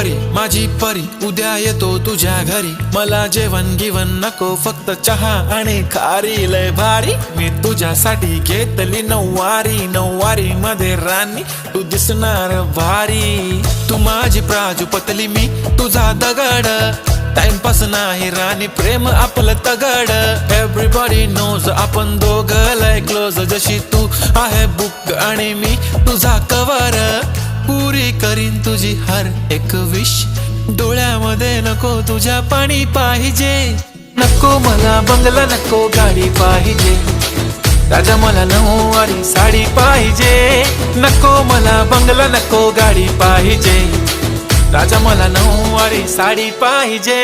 परी माझी परी उद्या येतो तुझ्या घरी, मला जेवण गिवण नको फक्त चहा आणि खारी, लय भारी मी तुझ्यासाठी घेतली नऊवारी, नऊवारी मध्ये राणी तू दिसणार भारी, तू माझी प्राजूपतली मी तुझा दगड, टाइमपास नाही राणी प्रेम आपलं तगड, एव्हरीबॉडी नोज आपण दोघं लय क्लोज, जशी तू आहे बुक आणि मी तुझा कवर, पुरी करीन तुझी हर एक विश, डोळ्यामध्ये नको तुझ्या पाणी पाहिजे, नको मला बंगला नको गाडी पाहिजे, राजा मला नऊवारी साडी पाहिजे, नको मला बंगला नको गाडी पाहिजे, राजा मला नऊवारी साडी पाहिजे।